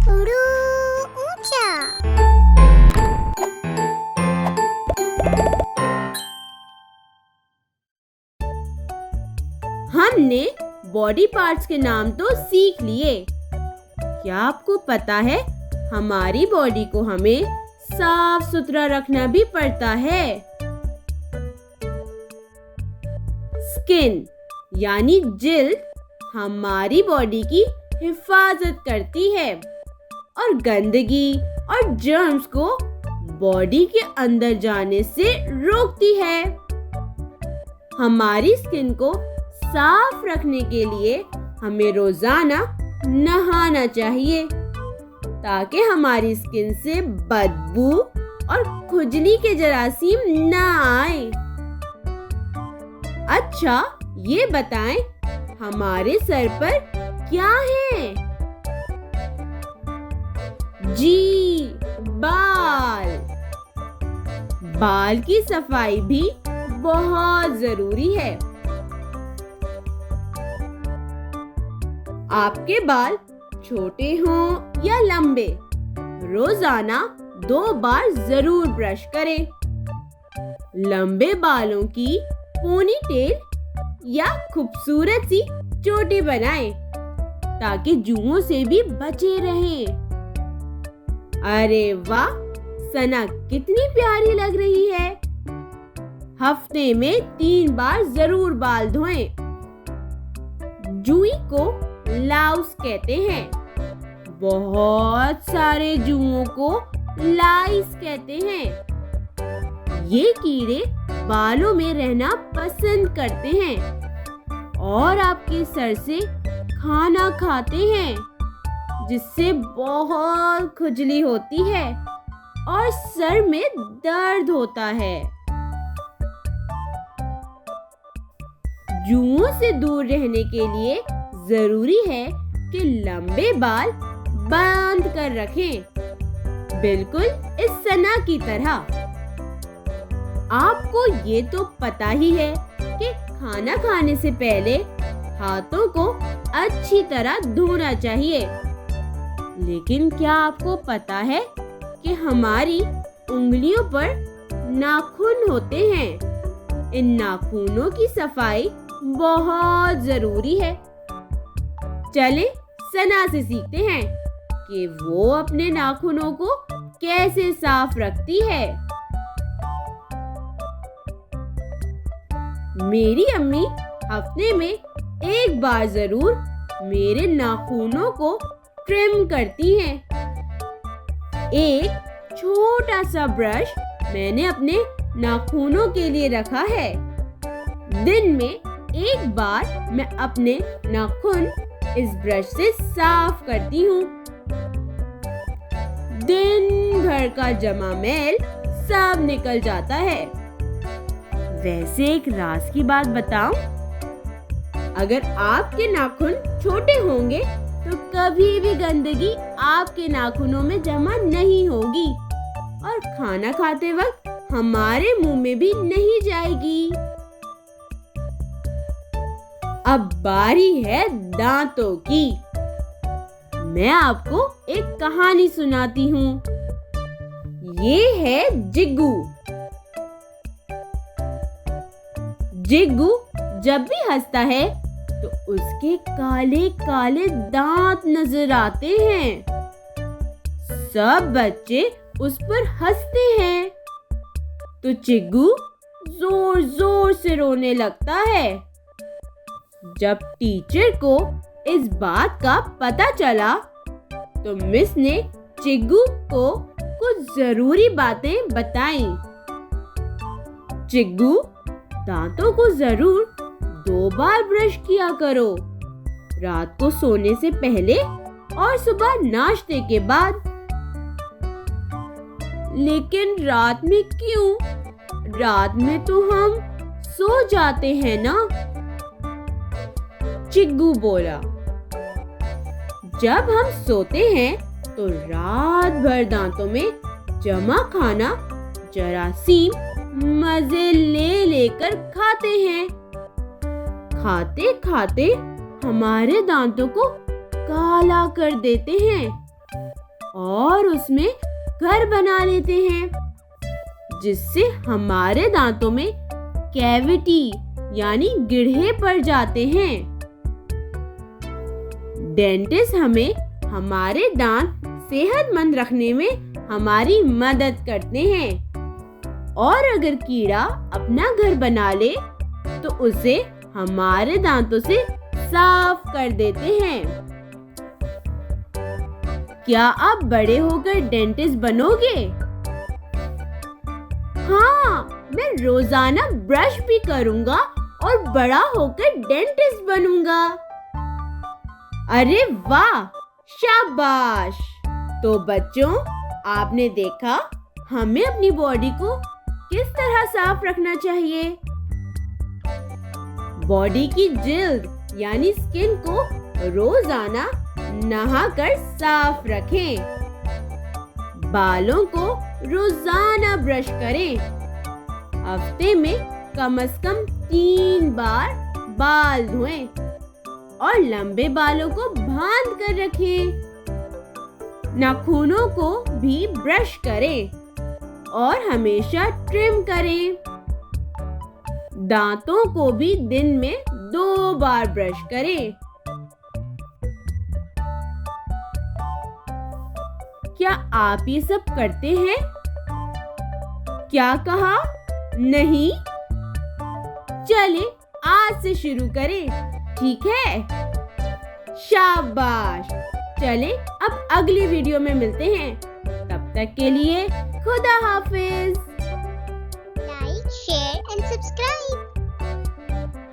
उड़ू ऊंचा। हमने body parts के नाम तो सीख लिए। क्या आपको पता है हमारी बॉडी को हमें साफ सुथरा रखना भी पड़ता है। स्किन यानी जिल्द हमारी बॉडी की हिफाजत करती है और गंदगी और जर्म्स को बॉडी के अंदर जाने से रोकती है। हमारी स्किन को साफ रखने के लिए हमें रोजाना नहाना चाहिए ताकि हमारी स्किन से बदबू और खुजली के जरासीम ना आए। अच्छा, ये बताएं हमारे सर पर क्या है? जी, बाल। बाल की सफाई भी बहुत जरूरी है। आपके बाल छोटे हों या लंबे, रोजाना 2 बार जरूर ब्रश करें। लंबे बालों की पोनी टेल या खूबसूरत सी चोटी बनाएं ताकि जुओं से भी बचे रहें। अरे वाह, सना कितनी प्यारी लग रही है। हफ्ते में 3 बार जरूर बाल धोएं। जुई को लाउस कहते हैं। बहुत सारे जुओं को लाइस कहते हैं। ये कीड़े बालों में रहना पसंद करते हैं और आपके सर से खाना खाते हैं, जिससे बहुत खुजली होती है और सर में दर्द होता है। जुओं से दूर रहने के लिए जरूरी है कि लंबे बाल बांध कर रखें, बिल्कुल इस सना की तरह। आपको ये तो पता ही है कि खाना खाने से पहले हाथों को अच्छी तरह धोना चाहिए। लेकिन क्या आपको पता है कि हमारी उंगलियों पर नाखून होते हैं? इन नाखूनों की सफाई बहुत जरूरी है। चलें सना से सीखते हैं कि वो अपने नाखूनों को कैसे साफ रखती है। मेरी अम्मी हफ्ते में 1 बार जरूर मेरे नाखूनों को ट्रिम करती हैं। एक छोटा सा ब्रश मैंने अपने नाखूनों के लिए रखा है। दिन में 1 बार मैं अपने नाखून इस ब्रश से साफ करती हूँ। दिन भर का जमा मैल सब निकल जाता है। वैसे एक राज की बात बताऊं? अगर आपके नाखून छोटे होंगे तो कभी भी गंदगी आपके नाखूनों में जमा नहीं होगी और खाना खाते वक्त हमारे मुंह में भी नहीं जाएगी। अब बारी है दांतों की। मैं आपको एक कहानी सुनाती हूँ। ये है जिग्गू। जिग्गू जब भी हंसता है तो उसके काले काले दांत नजर आते हैं। सब बच्चे उस पर हंसते हैं तो चिग्गू जोर जोर से रोने लगता है। जब टीचर को इस बात का पता चला तो मिस ने चिग्गू को कुछ जरूरी बातें बताईं। चिग्गू, दांतों को जरूर 2 बार ब्रश किया करो, रात को सोने से पहले और सुबह नाश्ते के बाद। लेकिन रात में क्यों? रात में तो हम सो जाते हैं ना, चिग्गू बोला। जब हम सोते हैं तो रात भर दांतों में जमा खाना जरासीम मजे ले लेकर खाते हैं। खाते खाते हमारे दांतों को काला कर देते हैं और उसमें घर बना लेते हैं, जिससे हमारे दांतों में कैविटी यानी गिढ़े पड़ जाते हैं। डेंटिस्ट हमें हमारे दांत सेहतमंद रखने में हमारी मदद करते हैं और अगर कीड़ा अपना घर बना ले तो उसे हमारे दांतों से साफ कर देते हैं। क्या आप बड़े होकर डेंटिस्ट बनोगे? हाँ, मैं रोजाना ब्रश भी करूंगा और बड़ा होकर डेंटिस्ट बनूंगा। अरे वाह, शाबाश! तो बच्चों, आपने देखा हमें अपनी बॉडी को किस तरह साफ रखना चाहिए। बॉडी की जिल्द यानी स्किन को रोजाना नहाकर साफ रखें। बालों को रोजाना ब्रश करें। हफ्ते में कम से कम 3 बार बाल धोएं और लंबे बालों को बांध कर रखें। नाखूनों को भी ब्रश करें और हमेशा ट्रिम करें। दांतों को भी दिन में 2 बार ब्रश करें। क्या आप ये सब करते हैं? क्या कहा? नहीं? चले आज से शुरू करें, ठीक है? शाबाश! चले अब अगली वीडियो में मिलते हैं। तब तक के लिए खुदा हाफिज।